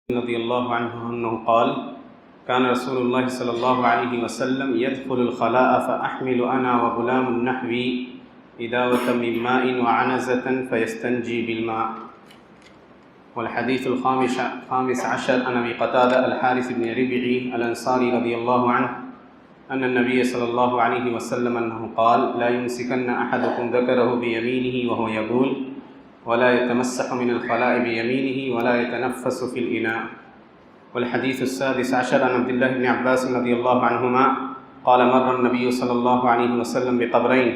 رضی اللہ عنہ انہ قال كان رسول الله صلی اللہ علیہ وسلم يدخل الخلاء فأحمل أنا وغلام النحوي إداوة من ماء وعنزة فيستنجي بالماء. والحديث الخامس عشر عن أبي قتادة الحارث بن ربعي الأنصاري رضي الله عنه أن النبي صلى الله عليه وسلم أنه قال لا يمسكن أحدكم ذكره بيمينه وهو يبول ولا يتمسح من الخلاء بيمينه ولا يتنفس في الإناء. والحديث السادس عشر عن عبد الله بن عباس رضي الله عنهما قال مر النبي صلى الله عليه وسلم بقبرين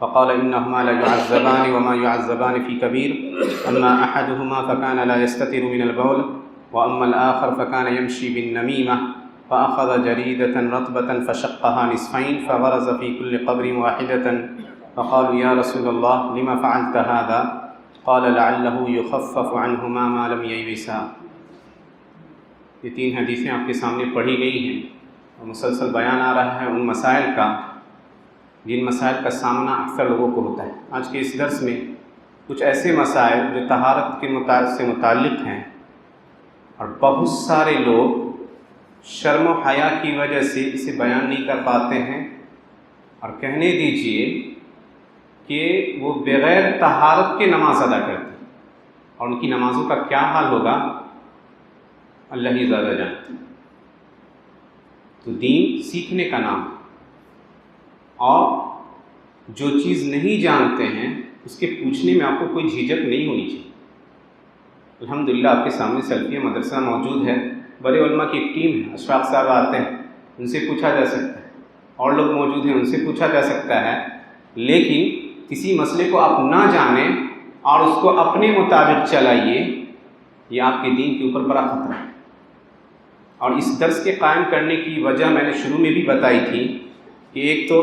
فقال إنهما لا يعذبان وما يعذبان في كبير أما أحدهما فكان لا يستتر من البول وأما الآخر فكان يمشي بالنميمة فأخذ جريدة رطبة فشقها نصفين فغرز في كل قبر واحدة فقالوا يا رسول الله لما فعلت هذا قال لعله يخفف عنهما ما لم ييبسا. یہ تین حدیثیں آپ کے سامنے پڑھی گئی ہیں اور مسلسل بیان آ رہا ہے ان مسائل کا جن مسائل کا سامنا اکثر لوگوں کو ہوتا ہے. آج کے اس درس میں کچھ ایسے مسائل جو طہارت کے سے متعلق ہیں اور بہت سارے لوگ شرم و حیا کی وجہ سے اسے بیان نہیں کر پاتے ہیں اور کہنے دیجئے کہ وہ بغیر طہارت کے نماز ادا کرتے ہیں اور ان کی نمازوں کا کیا حال ہوگا اللہ ہی زیادہ جانتے ہیں. تو دین سیکھنے کا نام اور جو چیز نہیں جانتے ہیں اس کے پوچھنے میں آپ کو کوئی جھجک نہیں ہونی چاہیے. الحمدللہ آپ کے سامنے سلفیہ مدرسہ موجود ہے, بڑے علماء کی ایک ٹیم ہے, اشراف صاحب آتے ہیں, ان سے پوچھا جا سکتا ہے, اور لوگ موجود ہیں ان سے پوچھا جا سکتا ہے. لیکن کسی مسئلے کو آپ نہ جانیں اور اس کو اپنے مطابق چلائیے, یہ آپ کے دین کے اوپر بڑا خطرہ ہے. اور اس درس کے قائم کرنے کی وجہ میں نے شروع میں بھی بتائی تھی کہ ایک تو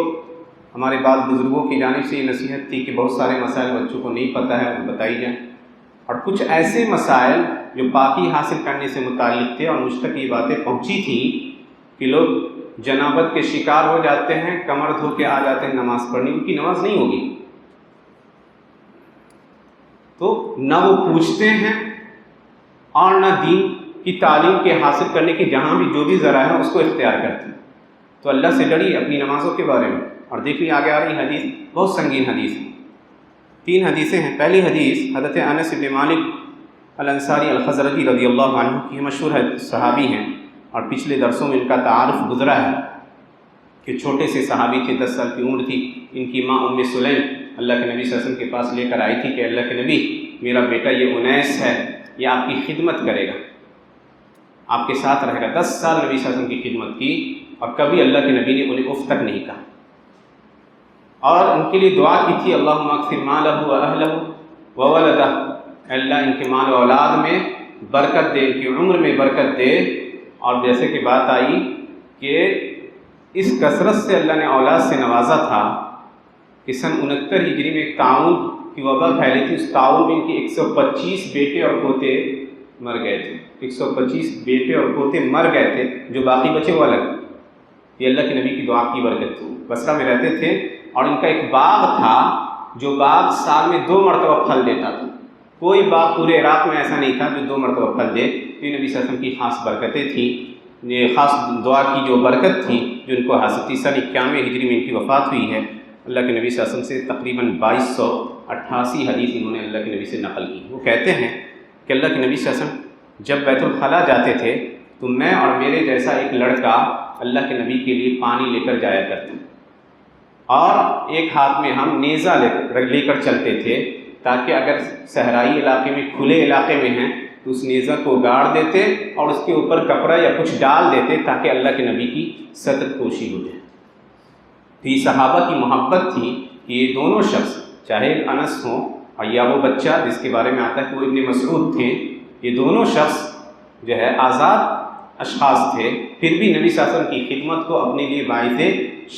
ہمارے بعض بزرگوں کی جانب سے یہ نصیحت تھی کہ بہت سارے مسائل بچوں کو نہیں پتہ ہے وہ بتائی جائیں, اور کچھ ایسے مسائل جو پاکی حاصل کرنے سے متعلق تھے اور مجھ تک یہ باتیں پہنچی تھیں کہ لوگ جنابت کے شکار ہو جاتے ہیں, کمر دھو کے آ جاتے ہیں نماز پڑھنے, ان کی نماز نہیں ہوگی. تو نہ وہ پوچھتے ہیں اور نہ دین کی تعلیم کے حاصل کرنے کے جہاں بھی جو بھی ذرائع ہے اس کو اختیار کرتے ہیں. تو اللہ سے ڈریے اپنی نمازوں کے بارے میں. اور دیکھیے آگے آ رہی حدیث بہت سنگین حدیث ہے. تین حدیثیں ہیں. پہلی حدیث حضرت انس بن مالک الانصاری الخزرجی رضی اللہ عنہ کی مشہور ہے, صحابی ہیں, اور پچھلے درسوں میں ان کا تعارف گزرا ہے کہ چھوٹے سے صحابی تھے, 10 سال کی عمر تھی. ان کی ماں ام سلیم اللہ کے نبی صلی اللہ علیہ وسلم کے پاس لے کر آئی تھی کہ اللہ کے نبی میرا بیٹا یہ انیس ہے, یہ آپ کی خدمت کرے گا, آپ کے ساتھ رہے گا. 10 سال نبی صلی اللہ علیہ وسلم کی خدمت کی اور کبھی اللہ کے نبی نے انہیں اف تک نہیں کہا, اور ان کے لیے دعا کی تھی اللہم اکثر مالہ و اہلہ و ولدہ, اللہ ان کے مال و اولاد میں برکت دے, ان کی عمر میں برکت دے. اور جیسے کہ بات آئی کہ اس کثرت سے اللہ نے اولاد سے نوازا تھا کہ سن 69 ہجری میں ایک طاعون کی وبا پھیلی تھی. اس طاعون میں ان کے 125 بیٹے اور پوتے مر گئے تھے. 125 بیٹے اور پوتے مر گئے تھے, جو باقی بچے وہ الگ. یہ اللہ کے نبی کی دعا کی برکت تھی. بصرہ میں رہتے تھے اور ان کا ایک باغ تھا جو باغ سال میں 2 مرتبہ پھل دیتا تھا. کوئی باغ پورے عراق میں ایسا نہیں تھا جو 2 مرتبہ پھل دے. یہ نبی صلی اللہ علیہ وسلم کی خاص برکتیں تھیں, یہ خاص دعا کی جو برکت تھی جو ان کو حاصل تھی. سن 91 ہجری میں ان کی وفات ہوئی ہے. اللہ کے نبی صلی اللہ علیہ وسلم سے تقریباً 2288 حدیث انہوں نے اللہ کے نبی سے نقل کی. وہ کہتے ہیں کہ اللہ کے نبی صلی اللہ علیہ وسلم جب بیت الخلاء جاتے تھے تو میں اور میرے جیسا ایک لڑکا اللہ کے نبی کے لیے پانی لے کر جایا کرتے, اور ایک ہاتھ میں ہم نیزہ لے کر چلتے تھے تاکہ اگر صحرائی علاقے میں کھلے علاقے میں ہیں تو اس نیزہ کو گاڑ دیتے اور اس کے اوپر کپڑا یا کچھ ڈال دیتے تاکہ اللہ کے نبی کی ستر پوشی ہو جائے. تو یہ صحابہ کی محبت تھی کہ یہ دونوں شخص, چاہے انس ہوں اور یا وہ بچہ جس کے بارے میں آتا ہے کہ وہ ابن مسعود تھے, یہ دونوں شخص جو ہے آزاد اشخاص تھے, پھر بھی نبی صلی اللہ علیہ وسلم کی خدمت کو اپنے لیے باعث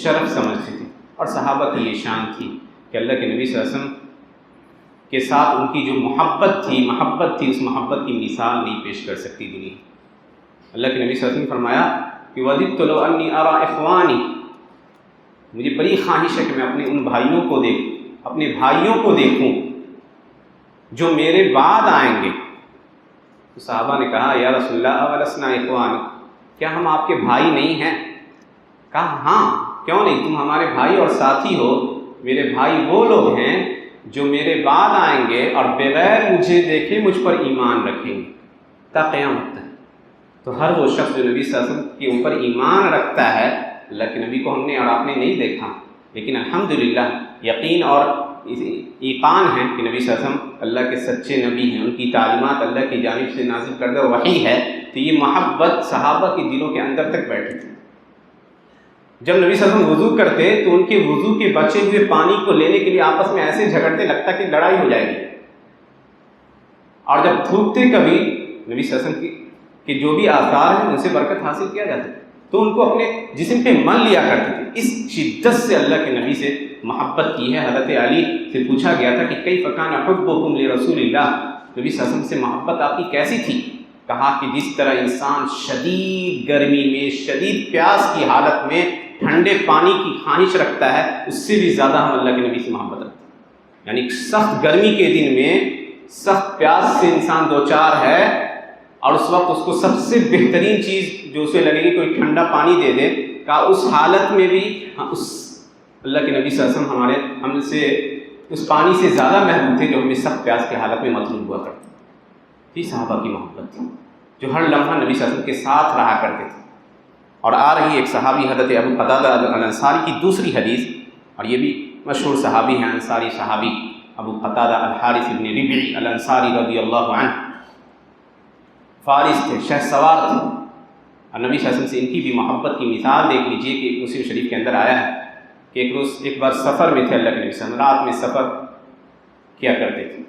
شرف سمجھتے تھے. اور صحابہ کی یہ شان تھی کہ اللہ کے نبی صلی اللہ علیہ وسلم کے ساتھ ان کی جو محبت تھی اس محبت کی مثال نہیں پیش کر سکتی دنیا. اللہ کے نبی صلی اللہ علیہ وسلم نے فرمایا کہ وَدِدْتُ لَوْ أَنِّي أَرَىٰ إِخْوَانِي, مجھے بڑی خواہش ہے کہ میں اپنے ان بھائیوں کو دیکھوں, اپنے بھائیوں کو دیکھوں جو میرے بعد آئیں گے, تو صحابہ نے کہا یا رسول اللہ اولسنا اخوان، کیا ہم آپ کے بھائی نہیں ہیں؟ کہا ہاں کیوں نہیں، تم ہمارے بھائی اور ساتھی ہو۔ میرے بھائی وہ لوگ ہیں جو میرے بعد آئیں گے اور بغیر مجھے دیکھے مجھ پر ایمان رکھیں گے تا قیامت تک۔ تو ہر وہ شخص جو نبی صلی اللہ علیہ وسلم کے اوپر ایمان رکھتا ہے، اللہ کے نبی کو ہم نے اور آپ نے نہیں دیکھا لیکن الحمدللہ یقین اور ایقان ہے کہ نبی صلی اللہ علیہ وسلم اللہ کے سچے نبی ہیں، ان کی تعلیمات اللہ کی جانب سے نازل کردہ وحی ہے، تو یہ محبت صحابہ کے دلوں کے اندر تک بیٹھی تھی۔ جب نبی صلی اللہ علیہ وسلم وضو کرتے تو ان کے وضو کے بچے ہوئے پانی کو لینے کے لیے آپس میں ایسے جھگڑتے لگتا کہ لڑائی ہو جائے گی، اور جب تھوکتے کبھی نبی صلی اللہ علیہ وسلم کے جو بھی آثار ہیں ان سے برکت حاصل کیا جاتا ہے، تو ان کو اپنے جسم پہ مل لیا کرتے تھے۔ اس شدت سے اللہ کے نبی سے محبت کی ہے۔ حضرت علی سے پوچھا گیا تھا کہ کیف کان حبکم لرسول اللہ، نبی صلی اللہ علیہ وسلم سے محبت آپ کی کیسی تھی؟ کہا کہ جس طرح انسان شدید گرمی میں، شدید پیاس کی حالت میں ٹھنڈے پانی کی خواہش رکھتا ہے، اس سے بھی زیادہ ہم اللہ کے نبی سے محبت رکھتے ہیں۔ یعنی سخت گرمی کے دن میں سخت پیاس سے انسان دوچار ہے اور اس وقت اس کو سب سے بہترین چیز جو اسے لگے گی کوئی ٹھنڈا پانی دے دے، کہا اس حالت میں بھی اس اللہ کے نبی صلی اللہ علیہ وسلم ہم سے اس پانی سے زیادہ محبوب تھے جو ہمیں سخت پیاس کی حالت میں مطلوب ہوا کرتے تھے۔ یہ صحابہ کی محبت تھی جو ہر لمحہ نبی صلی اللہ علیہ وسلم کے ساتھ رہا کرتے تھے۔ اور آ رہی ایک صحابی حضرت ابو قتادہ الانصاری کی دوسری حدیث، اور یہ بھی مشہور صحابی ہیں، انصاری صحابی ابو قتادہ الحارث بن ربعی الانصاری رضی اللہ عنہ، فارس تھے، شہ سوار تھے، اور نبی صلی اللہ علیہ وسلم سے ان کی بھی محبت کی مثال دیکھ لیجئے کہ مسلم شریف کے اندر آیا ہے کہ ایک بار سفر میں تھے، اللہ کے نبی صلی اللہ علیہ وسلم رات میں سفر کیا کرتے تھے،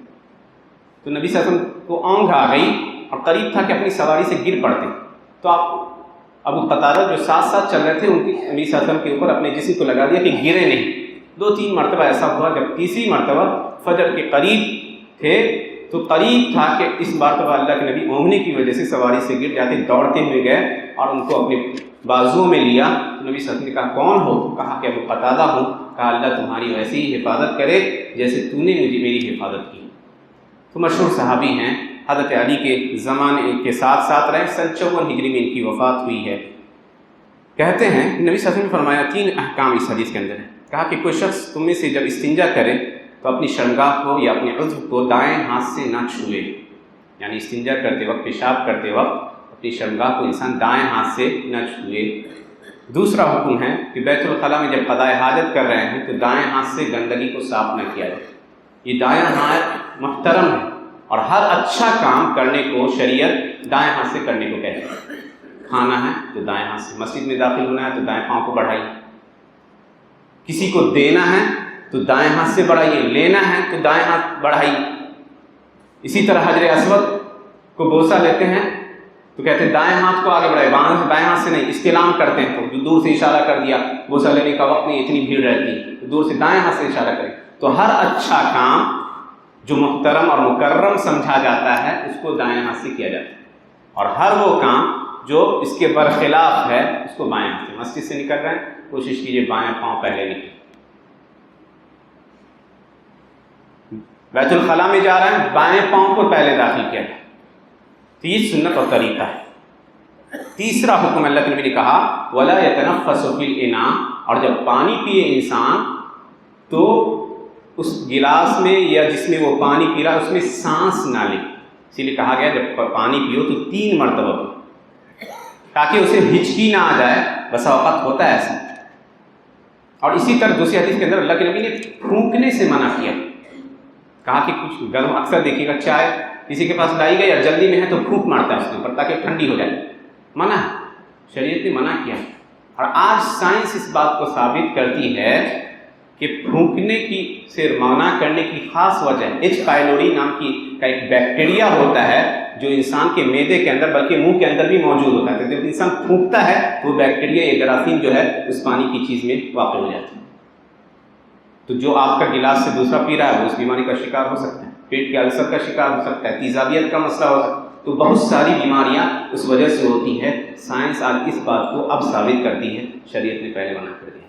تو نبی صلی اللہ علیہ وسلم کو اونگھ آ گئی اور قریب تھا کہ اپنی سواری سے گر پڑتے، تو آپ ابو قتادہ جو ساتھ ساتھ چل رہے تھے ان کی نبی صلی اللہ علیہ وسلم کے اوپر اپنے جسم کو لگا دیا کہ گرے نہیں۔ 2-3 مرتبہ ایسا ہوا، جب تیسری مرتبہ فجر کے قریب تھے تو قریب تھا کہ اس مرتبہ اللہ کے نبی اونگنے کی وجہ سے سواری سے گر جاتے، دوڑتے ہوئے گئے اور ان کو اپنے بازوؤں میں لیا۔ تو نبی صلی اللہ علیہ وسلم نے کہا کون ہو؟ کہا کہ ابو قتادہ ہوں۔ کہا اللہ تمہاری ویسی ہی حفاظت کرے جیسے تو نے مجھے میری حفاظت کی۔ تو مشہور صحابی ہیں، حضرت علی کے زمانے کے ساتھ ساتھ رہے، سن 54 ہجری میں ان کی وفات ہوئی ہے۔ کہتے ہیں کہ نبی صلی اللہ علیہ وسلم نے فرمایا 3 احکام اس حدیث کے اندر ہے۔ کہا کہ کوئی شخص تم میں سے جب استنجا کرے تو اپنی شرمگاہ کو یا اپنے عضو کو دائیں ہاتھ سے نہ چھوئے، یعنی استنجا کرتے وقت، پیشاب کرتے وقت اپنی شرمگاہ کو انسان دائیں ہاتھ سے نہ چھوئے۔ دوسرا حکم ہے کہ بیت الخلاء میں جب قضاء حاجت کر رہے ہیں تو دائیں ہاتھ سے گندگی کو صاف نہ کیا جائے۔ یہ دائیں ہاتھ محترم ہے اور ہر اچھا کام کرنے کو شریعت دائیں ہاتھ سے کرنے کو کہتی ہے۔ کھانا ہے تو دائیں ہاتھ سے، مسجد میں داخل ہونا ہے تو دائیں پاؤں کو بڑھائیے، کسی کو دینا ہے تو دائیں ہاتھ سے بڑھائیے، لینا ہے تو دائیں ہاتھ بڑھائیے۔ اسی طرح حجر اسود کو بوسہ لیتے ہیں تو کہتے ہیں دائیں ہاتھ کو آگے بڑھائے، بائیں ہاتھ سے نہیں۔ استلام کرتے ہیں تو دور سے اشارہ کر دیا، بوسہ لینے کا وقت نہیں، اتنی بھیڑ رہتی ہے تو دور سے دائیں ہاتھ سے اشارہ کریں۔ تو ہر اچھا کام جو محترم اور مکرم سمجھا جاتا ہے اس کو دائیں ہاتھ سے کیا جاتا ہے، اور ہر وہ کام جو اس کے برخلاف ہے اس کو بائیں ہاتھ سے۔ مسجد سے نکل رہے ہیں کوشش کیجیے بائیں پاؤں پہلے نکلے، بیت الخلاء میں جا رہے ہیں بائیں پاؤں کو پہلے داخل کیا جائے، تو یہ سنت اور طریقہ ہے۔ تیسرا حکم اللہ کے نبی نے کہا وَلَا يَتَنَفَّسُ فِي الْإِنَاءِ، اور جب پانی پیے انسان تو اس گلاس میں یا جس میں وہ پانی پی رہا ہے اس میں سانس نہ لے، اسی لیے کہا گیا جب پانی پیو تو 3 مرتبہ پیو تاکہ اسے ہچکی نہ آ جائے، بسا اوقات ہوتا ہے ایسا۔ اور اسی طرح دوسری حدیث کے اندر اللہ کے نبی نے پھونکنے سے منع کیا، کہا کہ کچھ گرم، اکثر دیکھیے گا چائے کسی کے پاس لائی گئی اور جلدی میں ہے تو پھونک مارتا ہے اس کے اوپر تاکہ ٹھنڈی ہو جائے، منع ہے، شریعت نے منع کیا۔ اور آج سائنس اس بات کو ثابت کرتی ہے کہ پھونکنے کی سے منع کرنے کی خاص وجہ ایچ پائلوری نام کی کا ایک بیکٹیریا ہوتا ہے جو انسان کے معدے کے اندر بلکہ منہ کے اندر بھی موجود ہوتا ہے، تو جب انسان پھونکتا ہے تو وہ بیکٹیریا یا جراثیم جو ہے اس پانی کی چیز میں واقع ہو جاتی ہے، تو جو آپ کا گلاس سے دوسرا پی رہا ہے وہ اس بیماری کا شکار ہو سکتا ہے، پیٹ کے السر کا شکار ہو سکتا ہے، تیزابیت کا مسئلہ ہو سکتا ہے، تو بہت ساری بیماریاں اس وجہ سے ہوتی ہے۔ سائنس آج اس بات کو اب ثابت کرتی ہے، شریعت نے پہلے منع کر دیا۔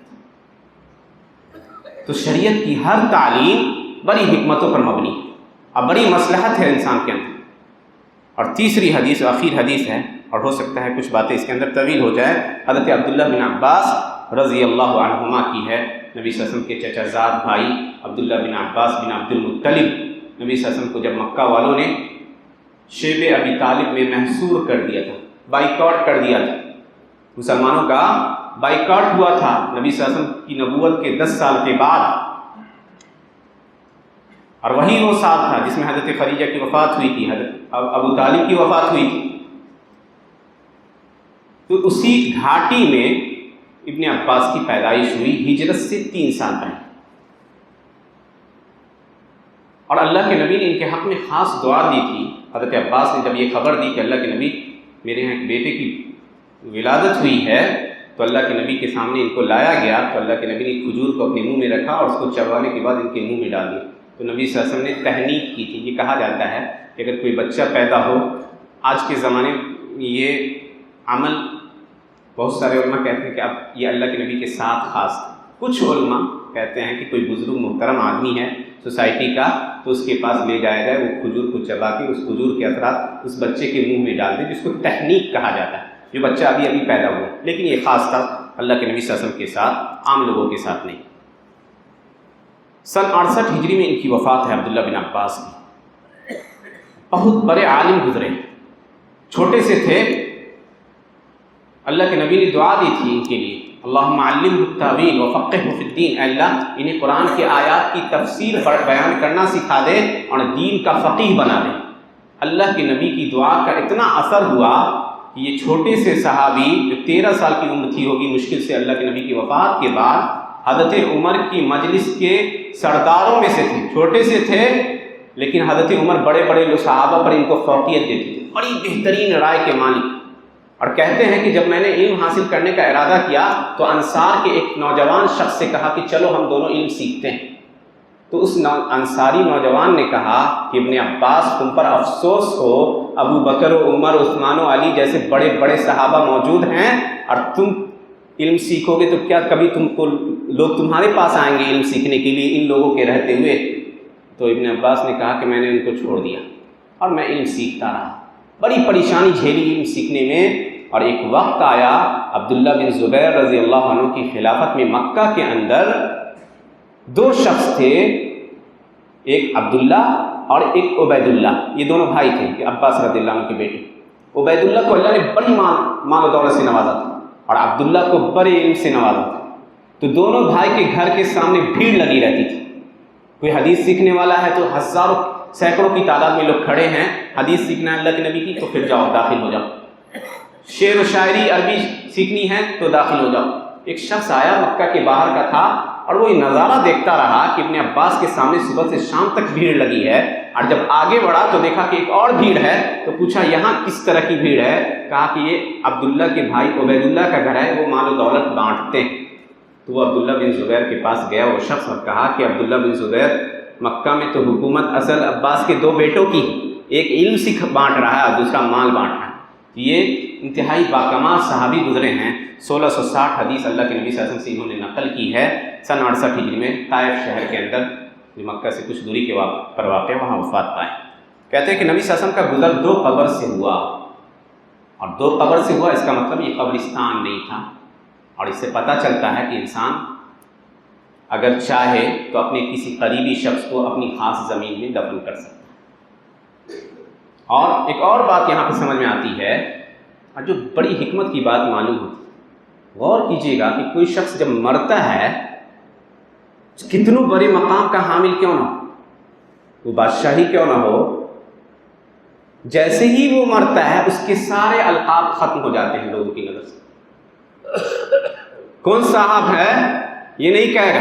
تو شریعت کی ہر تعلیم بڑی حکمتوں پر مبنی ہے اور بڑی مصلحت ہے انسان کے اندر۔ اور تیسری حدیث آخر حدیث ہے، اور ہو سکتا ہے کچھ باتیں اس کے اندر طویل ہو جائے، حضرت عبداللہ بن عباس رضی اللہ عنہما کی ہے۔ نبی صلی اللہ علیہ وسلم کے چچا زاد بھائی عبداللہ بن عباس بن عبد المطلب، نبی صلی اللہ علیہ وسلم کو جب مکہ والوں نے شیب ابی طالب میں محصور کر دیا تھا، بائیکاٹ کر دیا تھا، مسلمانوں کا بائیکاٹ ہوا تھا نبی صلی اللہ علیہ وسلم کی نبوت کے 10 سال کے بعد، اور وہی وہ سال تھا جس میں حضرت خدیجہ کی وفات ہوئی تھی، حضرت ابو طالب کی وفات ہوئی تھی۔ تو اسی گھاٹی میں ابن عباس کی پیدائش ہوئی، ہجرت سے 3 سال پہلے، اور اللہ کے نبی نے ان کے حق میں خاص دعا دی تھی۔ حضرت عباس نے جب یہ خبر دی کہ اللہ کے نبی میرے یہاں ایک بیٹے کی ولادت ہوئی ہے، تو اللہ کے نبی کے سامنے ان کو لایا گیا، تو اللہ کے نبی نے کھجور کو اپنے منہ میں رکھا اور اس کو چبانے کے بعد ان کے منہ میں ڈال دیا۔ تو نبی صلی اللہ علیہ وسلم نے تہنیت کی تھی۔ یہ کہا جاتا ہے کہ اگر کوئی بچہ پیدا ہو، آج کے زمانے میں یہ عمل بہت سارے علماء کہتے ہیں کہ اب یہ اللہ کے نبی کے ساتھ خاص تھا۔ کچھ علماء کہتے ہیں کہ کوئی بزرگ محترم آدمی ہے سوسائٹی کا، تو اس کے پاس لے جایا جائے، وہ کھجور کو چبا کے اس کھجور کے اثرات اس بچے کے منہ میں ڈال دے، جس کو تہنیک کہا جاتا ہے، جو بچہ ابھی پیدا ہوا۔ لیکن یہ خاص تھا اللہ کے نبی صلی اللہ علیہ وسلم کے ساتھ، عام لوگوں کے ساتھ نہیں۔ سن 68 ہجری میں ان کی وفات ہے عبداللہ بن عباس کی۔ بہت بڑے عالم گزرے، چھوٹے سے تھے، اللہ کے نبی نے دعا دی تھی ان کے لیے، اللہم علمہ التاویل وفقہہ فی الدین، اے اللہ انہیں قرآن کے آیات کی تفسیر بیان کرنا سکھا دے اور دین کا فقیہ بنا دے۔ اللہ کے نبی کی دعا کا اتنا اثر ہوا کہ یہ چھوٹے سے صحابی جو 13 سال کی عمر تھی ہوگی مشکل سے اللہ کے نبی کی وفات کے بعد، حضرت عمر کی مجلس کے سرداروں میں سے تھے، چھوٹے سے تھے لیکن حضرت عمر بڑے بڑے صحابہ پر ان کو فوقیت دیتے تھے، بڑی بہترین رائے کے مالک۔ اور کہتے ہیں کہ جب میں نے علم حاصل کرنے کا ارادہ کیا تو انصار کے ایک نوجوان شخص سے کہا کہ چلو ہم دونوں علم سیکھتے ہیں۔ تو اس انصاری نوجوان نے کہا کہ ابن عباس تم پر افسوس ہو، ابو بکر و عمر عثمان و علی جیسے بڑے بڑے صحابہ موجود ہیں، اور تم علم سیکھو گے تو کیا کبھی تم کو لوگ تمہارے پاس آئیں گے علم سیکھنے کے لیے ان لوگوں کے رہتے ہوئے؟ تو ابن عباس نے کہا کہ میں نے ان کو چھوڑ دیا اور میں علم سیکھتا رہا، بڑی پریشانی جھیلی علم سیکھنے میں۔ اور ایک وقت آیا عبداللہ بن زبیر رضی اللہ عنہ کی خلافت میں مکہ کے اندر 2 شخص تھے، ایک عبداللہ اور ایک عبید اللہ، یہ دونوں بھائی تھے کہ عباس رضی اللہ عنہ کے بیٹے۔ عبید اللہ کو اللہ نے بڑی مال و دولت سے نوازا تھا اور عبداللہ کو بڑے علم سے نوازا تھا۔ تو دونوں بھائی کے گھر کے سامنے بھیڑ لگی رہتی تھی، کوئی حدیث سیکھنے والا ہے تو ہزاروں سینکڑوں کی تعداد میں لوگ کھڑے ہیں، حدیث سیکھنا ہے اللہ کے نبی کی تو پھر جاؤ داخل ہو جاؤ، شعر و شاعری عربی سیکھنی ہے تو داخل ہو جاؤ۔ ایک شخص آیا مکہ کے باہر کا تھا اور وہ یہ نظارہ دیکھتا رہا کہ ابن عباس کے سامنے صبح سے شام تک بھیڑ لگی ہے، اور جب آگے بڑھا تو دیکھا کہ ایک اور بھیڑ ہے، تو پوچھا یہاں کس طرح کی بھیڑ ہے؟ کہا کہ یہ عبداللہ کے بھائی عبید اللہ کا گھر ہے، وہ مال و دولت بانٹتے ہیں۔ تو وہ عبداللہ بن زبیر کے پاس گیا وہ شخص اور کہا کہ عبداللہ بن زبیر مکہ میں تو حکومت اصل عباس کے 2 بیٹوں کی، ایک علم سکھ بانٹ رہا ہے اور دوسرا مال بانٹ رہا ہے۔ یہ انتہائی باکمال صحابی گزرے ہیں، 1660 حدیث اللہ کے نبی صلی اللہ علیہ وسلم سے انہوں نے نقل کی ہے۔ سن 68 ہجری میں طائف شہر کے اندر جو مکہ سے کچھ دوری کے پر واقع وہاں وفات پائے۔ کہتے ہیں کہ نبی صلی اللہ علیہ وسلم کا گزر 2 قبر سے ہوا، اور 2 قبر سے ہوا اس کا مطلب یہ قبرستان نہیں تھا، اور اس سے پتہ چلتا ہے کہ انسان اگر چاہے تو اپنے کسی قریبی شخص کو اپنی خاص زمین میں دفن کر سکتا ہے۔ اور ایک اور بات یہاں پہ سمجھ میں آتی ہے اور جو بڑی حکمت کی بات معلوم ہوتی ہے، غور کیجئے گا کہ کوئی شخص جب مرتا ہے کتنوں بڑے مقام کا حامل کیوں نہ ہو، وہ بادشاہی کیوں نہ ہو، جیسے ہی وہ مرتا ہے اس کے سارے القاب ختم ہو جاتے ہیں لوگوں کی نظر سے۔ کون صاحب ہے یہ نہیں کہے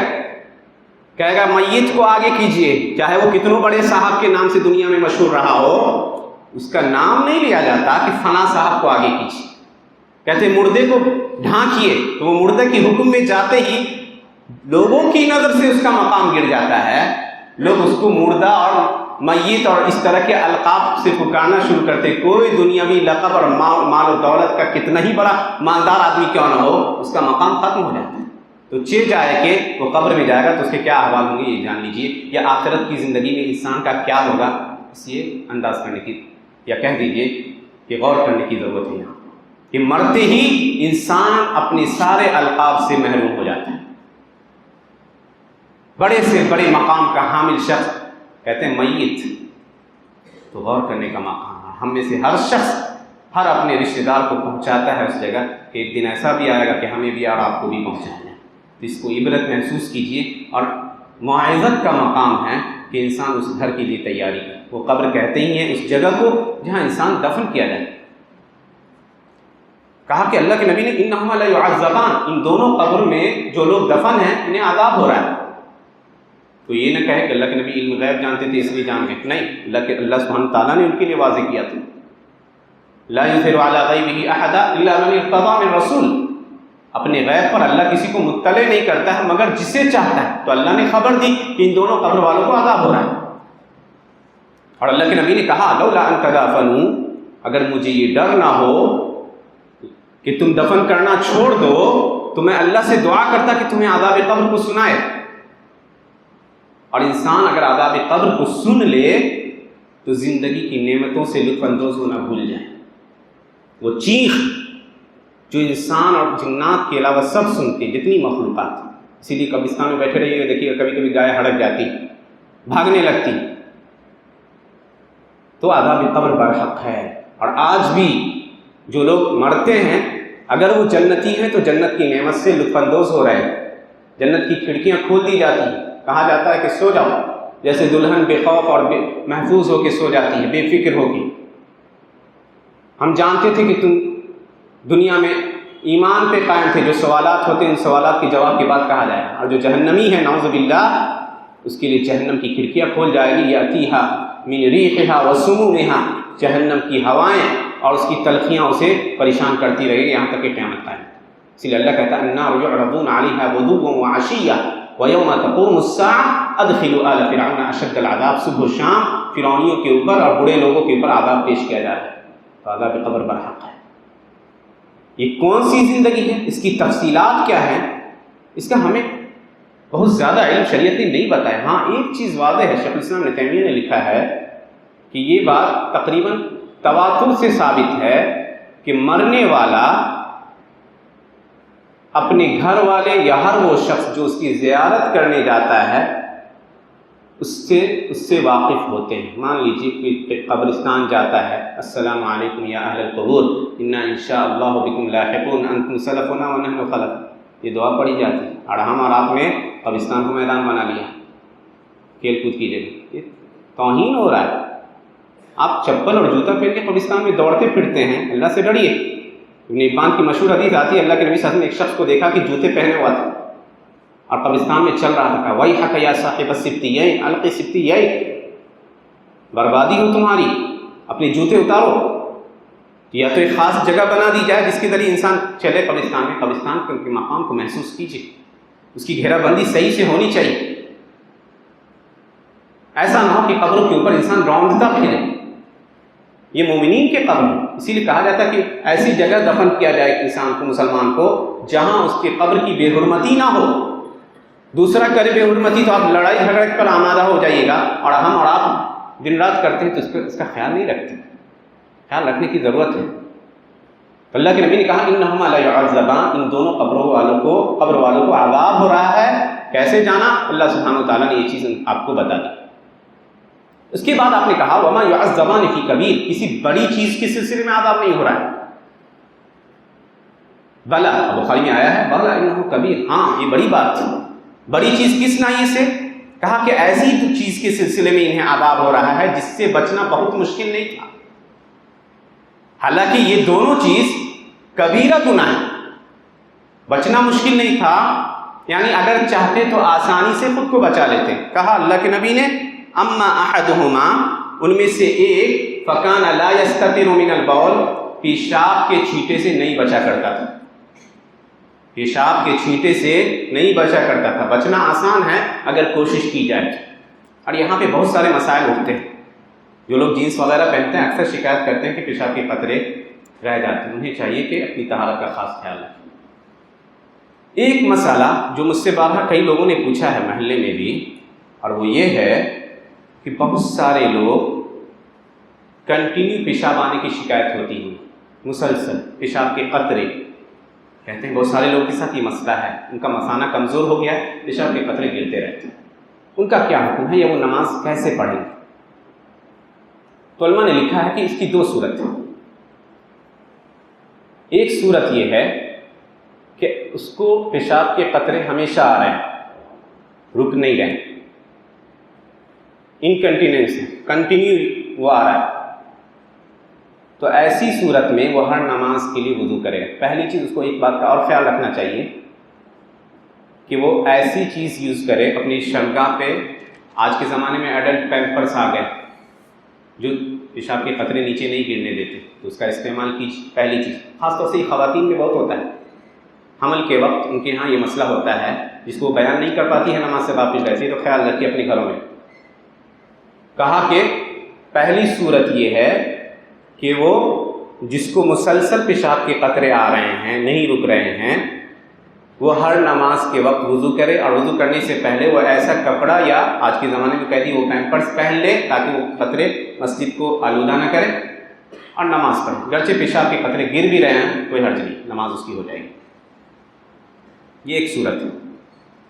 گا میت کو آگے کیجئے، چاہے وہ کتنوں بڑے صاحب کے نام سے دنیا میں مشہور رہا ہو، اس کا نام نہیں لیا جاتا کہ فلاں صاحب کو آگے کیجئے۔ کہتے مردے کو ڈھانکیے، تو وہ مردے کی حکم میں جاتے ہی لوگوں کی نظر سے اس کا مقام گر جاتا ہے، لوگ اس کو مردہ اور میت اور اس طرح کے القاب سے پکارنا شروع کرتے۔ کوئی دنیاوی لقب اور مال و دولت کا کتنا ہی بڑا مالدار آدمی کیوں نہ ہو، اس کا مقام ختم ہو جاتا ہے۔ تو جائے کہ وہ قبر میں جائے گا تو اس کے کیا احوال ہوں گے یہ جان لیجئے، یا آخرت کی زندگی میں انسان کا کیا ہوگا اس یہ انداز کرنے کی یا کہہ دیجئے کہ غور کرنے کی ضرورت ہے یہاں کہ مرتے ہی انسان اپنے سارے القاب سے محروم ہو جاتا ہے. بڑے سے بڑے مقام کا حامل شخص کہتے ہیں میت، تو غور کرنے کا مقام ہے. ہم میں سے ہر شخص ہر اپنے رشتہ دار کو پہنچاتا ہے اس جگہ کہ ایک دن ایسا بھی آئے گا کہ ہمیں بھی اور آپ کو بھی پہنچانا ہے. تو اس کو عبرت محسوس کیجئے اور معاذت کا مقام ہے کہ انسان اس گھر کے لیے تیاری کرے. وہ قبر کہتے ہی ہیں اس جگہ کو جہاں انسان دفن کیا جائے. کہا کہ اللہ کے نبی نے انہما لیعذبان، ان دونوں قبر میں جو لوگ دفن ہیں انہیں عذاب ہو رہا ہے. تو یہ نہ کہے کہ اللہ کے نبی علم غیب جانتے تھے اس لیے جان گئے، نہیں، اللہ سبحانہ تعالیٰ نے ان کے لیے واضح کیا تھا لا یظہر علی غیبہ احدا الا من ارتضی من رسول. اپنے غیب پر اللہ کسی کو مطلع نہیں کرتا ہے مگر جسے چاہتا ہے. تو اللہ نے خبر دی کہ ان دونوں قبر والوں کو عذاب ہو رہا ہے. اور اللہ کے نبی نے کہا لولا ان تدافنوا، اگر مجھے یہ ڈر نہ ہو کہ تم دفن کرنا چھوڑ دو تو میں اللہ سے دعا کرتا کہ تمہیں عذاب قبر کو سنائے. اور انسان اگر عذاب قبر کو سن لے تو زندگی کی نعمتوں سے لطف اندوز ہونا بھول جائے. وہ چیخ جو انسان اور جنات کے علاوہ سب سنتے، جتنی مخلوقات. اسی لیے قبرستان میں بیٹھے رہیے گا، دیکھیے گا کبھی کبھی گائے ہڑک جاتی، بھاگنے لگتی. تو عذاب قبر برحق ہے. اور آج بھی جو لوگ مرتے ہیں اگر وہ جنتی ہیں تو جنت کی نعمت سے لطف اندوز ہو رہے ہیں. جنت کی کھڑکیاں کھول دی جاتی ہیں، کہا جاتا ہے کہ سو جاؤ، جیسے دلہن بے خوف اور محفوظ ہو کے سو جاتی ہے، بے فکر ہو کے. ہم جانتے تھے کہ تم دنیا میں ایمان پہ قائم تھے، جو سوالات ہوتے ہیں ان سوالات کے جواب کے بعد کہا جائے. اور جو جہنمی ہے نعوذ باللہ، اس کے لیے جہنم کی کھڑکیاں کھول جائے گی. یاتیہا من ریحہا وسمومہا، جہنم کی ہوائیں اور اس کی تلخیاں اسے پریشان کرتی رہے گی یہاں تک کہ قیامت قائم. اس لیے اللہ کہتا ہے النار یعرضون علیہا غدوا وعشیا ویوم تقوم الساعة ادخلوا آل فرعون اشد العذاب. صبح و شام فرعونیوں کے اوپر اور بڑے لوگوں کے اوپر عذاب پیش کیا جا رہا ہے. تو عذاب قبر برحق ہے. یہ کون سی زندگی ہے، اس کی تفصیلات کیا ہیں، اس کا ہمیں بہت زیادہ علم شریعت نے نہیں بتایا. ہاں ایک چیز واضح ہے، شیخ الاسلام ابن تیمیہ نے لکھا ہے کہ یہ بات تقریباً تواتر سے ثابت ہے کہ مرنے والا اپنے گھر والے یا ہر وہ شخص جو اس کی زیارت کرنے جاتا ہے اس سے واقف ہوتے ہیں. مان لیجیے کہ قبرستان جاتا ہے، السلام علیکم یا اہل القبور انا انشاءاللہ بکم لاحقون انتم سلفنا ونحن خلف، یہ دعا پڑھی جاتی ہے. اور ہم اور آپ نے قبرستان کو میدان بنا لیا کھیل کود کی جگہ. یہ توہین ہو رہا ہے. آپ چپل اور جوتا پہن کے قبرستان میں دوڑتے پھرتے ہیں، اللہ سے ڈریے. ابن حبان کی مشہور حدیث آتی ہے، اللہ کے نبی صلی اللہ علیہ وسلم نے ایک شخص کو دیکھا کہ جوتے پہنے ہوا تھا اور قبرستان میں چل رہا تھا. ویحک یا صاحب السبتیین القی سبتیین، بربادی ہو تمہاری، اپنے جوتے اتارو. یا تو ایک خاص جگہ بنا دی جائے جس کے ذریعے انسان چلے قبرستان میں، قبرستان کے مقام کو محسوس کیجیے. اس کی گھیرا بندی صحیح سے ہونی چاہیے. ایسا نہ ہو کہ قبروں کے اوپر انسان رونڈتا پھرے. یہ مومنین کے قبر ہے، اسی لیے کہا جاتا ہے کہ ایسی جگہ دفن کیا جائے انسان کو، مسلمان کو، جہاں اس کے قبر کی بے حرمتی نہ ہو. دوسرا کرے بے حرمتی تو آپ لڑائی جھگڑے پر آمادہ ہو جائیے گا. اور ہم اور آپ دن رات کرتے ہیں تو اس کا خیال نہیں رکھتے. خیال رکھنے کی ضرورت ہے. اللہ کے نبی نے کہا انہما لیعذبان، ان دونوں قبر والوں کو عذاب ہو رہا ہے. کیسے جانا؟ اللہ سبحانہ و تعالیٰ نے یہ چیز آپ کو بتا دی. اس کے بعد آپ نے کہا وما یعذبان فی کبیر، کسی بڑی چیز کے سلسلے میں عذاب نہیں ہو رہا ہے. بلا، بخاری میں آیا ہے بلا انہ کبیر، ہاں یہ بڑی بات تھی. بڑی چیز کس ناحیے سے؟ کہا کہ ایسی چیز کے سلسلے میں انہیں عذاب ہو رہا ہے جس سے بچنا بہت مشکل نہیں تھا. حالانکہ یہ دونوں چیز کبیرہ گناہ ہے، بچنا مشکل نہیں تھا. یعنی اگر چاہتے تو آسانی سے خود کو بچا لیتے. کہا اللہ کے نبی نے اما احدہما، ان میں سے ایک فکان لا یستتر من البول، پیشاب کے چھینٹے سے نہیں بچا کرتا تھا. پیشاب کے چھینٹے سے نہیں بچا کرتا تھا. بچنا آسان ہے اگر کوشش کی جائے. اور یہاں پہ بہت سارے مسائل اٹھتے ہیں. جو لوگ جینس وغیرہ پہنتے ہیں اکثر شکایت کرتے ہیں کہ پیشاب کے قطرے رہ جاتے ہیں. انہیں چاہیے کہ اپنی طہارت کا خاص خیال رکھیں. ایک مسئلہ جو مجھ سے بارہا کئی لوگوں نے پوچھا ہے محلے میں بھی، اور وہ یہ ہے کہ بہت سارے لوگ کنٹینیو پیشاب آنے کی شکایت ہوتی ہے، مسلسل پیشاب کے قطرے، کہتے ہیں بہت سارے لوگوں کے ساتھ یہ مسئلہ ہے، ان کا مثانہ کمزور ہو گیا ہے، پیشاب کے قطرے گرتے رہتے ہیں، ان کا کیا حکم ہے یا وہ نماز کیسے پڑھیں گے؟ تو علماء نے لکھا ہے کہ اس کی دو صورت ہیں۔ ایک صورت یہ ہے کہ اس کو پیشاب کے قطرے ہمیشہ آ رہے ہیں، رک نہیں رہے، انکنٹینیوس ہے، کنٹینیو وہ آ رہا ہے، تو ایسی صورت میں وہ ہر نماز کے لیے وضو کرے گا۔ پہلی چیز اس کو ایک بات کا اور خیال رکھنا چاہیے کہ وہ ایسی چیز یوز کرے اپنی شرمگاہ پہ، آج کے زمانے میں ایڈلٹ پیمپرس آ گئے جو پیشاب کے قطرے نیچے نہیں گرنے دیتے، تو اس کا استعمال کیجیے۔ پہلی چیز، خاص طور سے یہ خواتین میں بہت ہوتا ہے، حمل کے وقت ان کے ہاں یہ مسئلہ ہوتا ہے، جس کو بیان نہیں کر پاتی ہے نماز سے واپس رہتی ہے، تو خیال رکھیے اپنے گھروں میں۔ کہا کہ پہلی صورت یہ ہے کہ وہ جس کو مسلسل پیشاب کے قطرے آ رہے ہیں، نہیں رک رہے ہیں، وہ ہر نماز کے وقت وضو کرے، اور وضو کرنے سے پہلے وہ ایسا کپڑا یا آج کے زمانے میں کہہ دی وہ پیمپرس پہن لے تاکہ وہ قطرے مسجد کو آلودہ نہ کرے اور نماز پڑھے۔ گرچہ پیشاب کے قطرے گر بھی رہے ہیں کوئی حرج نہیں، نماز اس کی ہو جائے گی۔ یہ ایک صورت ہے۔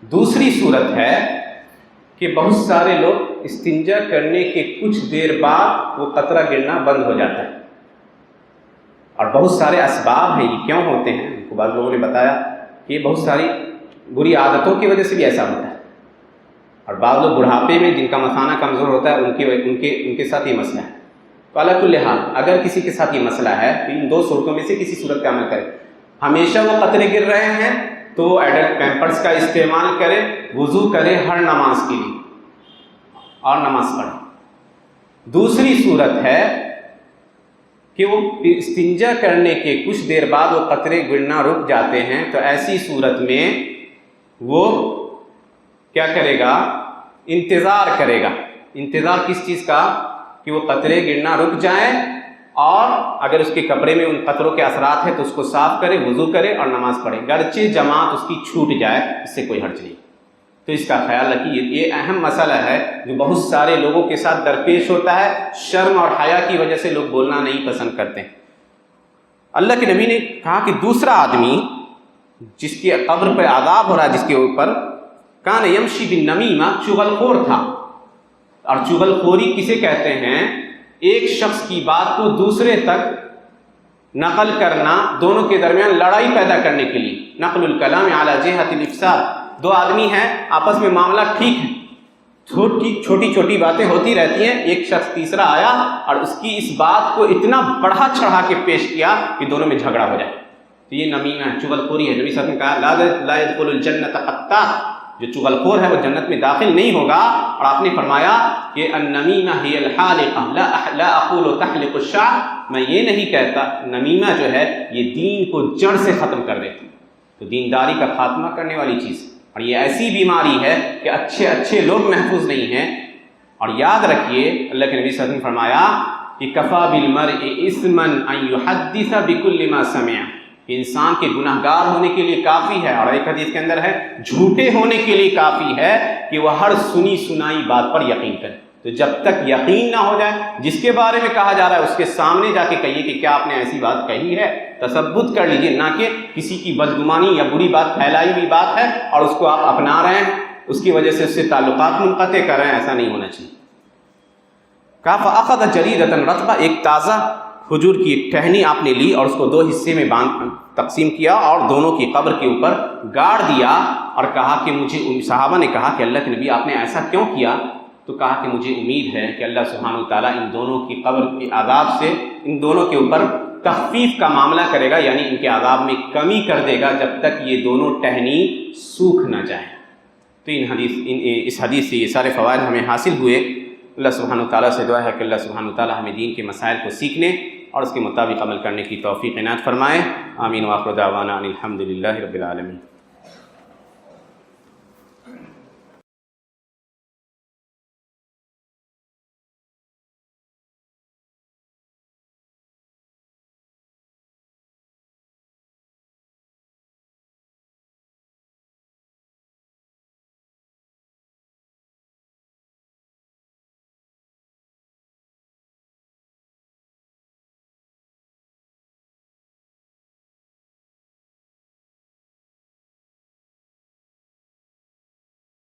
دوسری صورت ہے کہ بہت سارے لوگ استنجا کرنے کے کچھ دیر بعد وہ قطرہ گرنا بند ہو جاتا ہے، اور بہت سارے اسباب ہیں یہ کیوں ہوتے ہیں، ان کو بعض لوگوں نے بتایا کہ یہ بہت ساری بری عادتوں کی وجہ سے بھی ایسا ہوتا ہے، اور بعض لوگ بڑھاپے میں جن کا مثانہ کمزور ہوتا ہے ان کے ساتھ یہ مسئلہ ہے۔ تو علی کل حال اگر کسی کے ساتھ یہ مسئلہ ہے تو ان دو صورتوں میں سے کسی صورت کا عمل کرے۔ ہمیشہ وہ قطرے گر رہے ہیں تو وہ ایڈلٹ پیمپرس کا استعمال کرے، وضو کرے ہر نماز کے لیے اور نماز پڑھے۔ دوسری صورت ہے کہ وہ استنجا کرنے کے کچھ دیر بعد وہ قطرے گرنا رک جاتے ہیں، تو ایسی صورت میں وہ کیا کرے گا؟ انتظار کرے گا۔ انتظار کس چیز کا؟ کہ وہ قطرے گرنا رک جائیں، اور اگر اس کے کپڑے میں ان قطروں کے اثرات ہیں تو اس کو صاف کرے، وضو کرے اور نماز پڑھے، گرچہ جماعت اس کی چھوٹ جائے، اس سے کوئی حرج نہیں۔ تو اس کا خیال رکھیے، یہ اہم مسئلہ ہے جو بہت سارے لوگوں کے ساتھ درپیش ہوتا ہے، شرم اور حیا کی وجہ سے لوگ بولنا نہیں پسند کرتے۔ اللہ کے نبی نے کہا کہ دوسرا آدمی جس کی قبر پہ عذاب ہو رہا ہے، جس کے اوپر کان یمشی بالنمیمہ، چغل خور تھا۔ اور چغل خوری کسے کہتے ہیں؟ ایک شخص کی بات کو دوسرے تک نقل کرنا، دونوں کے درمیان لڑائی پیدا کرنے کے لیے۔ نقل الکلام علی جہت الافساد، دو آدمی ہیں آپس میں معاملہ ٹھیک ہے، چھوٹی چھوٹی باتیں ہوتی رہتی ہیں، ایک شخص تیسرا آیا اور اس کی اس بات کو اتنا بڑھا چڑھا کے پیش کیا کہ دونوں میں جھگڑا ہو جائے، تو یہ نمیمہ ہے، چغل خوری ہے۔ نبی صلی اللہ علیہ وسلم نے کہا لا يدخل الجنۃ قطاع، جو چغل خور ہے وہ جنت میں داخل نہیں ہوگا۔ اور آپ نے فرمایا کہ النمیمہ ہی الحالقہ لا اقول تحلق الشعر، میں یہ نہیں کہتا، نمیمہ جو ہے یہ دین کو جڑ سے ختم کر دیتی، تو دینداری کا خاتمہ کرنے والی چیز، اور یہ ایسی بیماری ہے کہ اچھے لوگ محفوظ نہیں ہیں۔ اور یاد رکھیے اللہ کے نبی صلی اللہ علیہ وسلم نے فرمایا کہ کفا بالمرء اثما ان يحدث بكل ما سمع، انسان کے گناہ گار ہونے کے لیے کافی ہے، اور ایک حدیث کے اندر ہے جھوٹے ہونے کے لیے کافی ہے کہ وہ ہر سنی سنائی بات پر یقین کرے۔ تو جب تک یقین نہ ہو جائے، جس کے بارے میں کہا جا رہا ہے اس کے سامنے جا کے کہیے کہ کیا آپ نے ایسی بات کہی ہے، تثبت کر لیجئے، نہ کہ کسی کی بدگمانی یا بری بات پھیلائی ہوئی بات ہے اور اس کو آپ اپنا رہے ہیں، اس کی وجہ سے اس سے تعلقات منقطع کر رہے ہیں، ایسا نہیں ہونا چاہیے۔ کہا فأخذ جریدۃ رطبہ، ایک تازہ کھجور کی ایک ٹہنی آپ نے لی اور اس کو دو حصے میں تقسیم کیا اور دونوں کی قبر کے اوپر گاڑ دیا، اور کہا کہ مجھے، صحابہ نے کہا کہ اللہ کے نبی آپ نے ایسا کیوں کیا؟ تو کہا کہ مجھے امید ہے کہ اللہ سبحانہ وتعالیٰ ان دونوں کی قبر کے عذاب سے ان دونوں کے اوپر تخفیف کا معاملہ کرے گا، یعنی ان کے عذاب میں کمی کر دے گا جب تک یہ دونوں ٹہنی سوکھ نہ جائیں۔ تو اس حدیث سے یہ سارے فوائد ہمیں حاصل ہوئے۔ اللہ سبحانہ وتعالیٰ سے دعا ہے کہ اللہ سبحانہ وتعالیٰ ہمیں دین کے مسائل کو سیکھنے اور اس کے مطابق عمل کرنے کی توفیق عنایت فرمائے۔ آمین۔ وآخر دعوانا ان الحمد للہ رب العالمین۔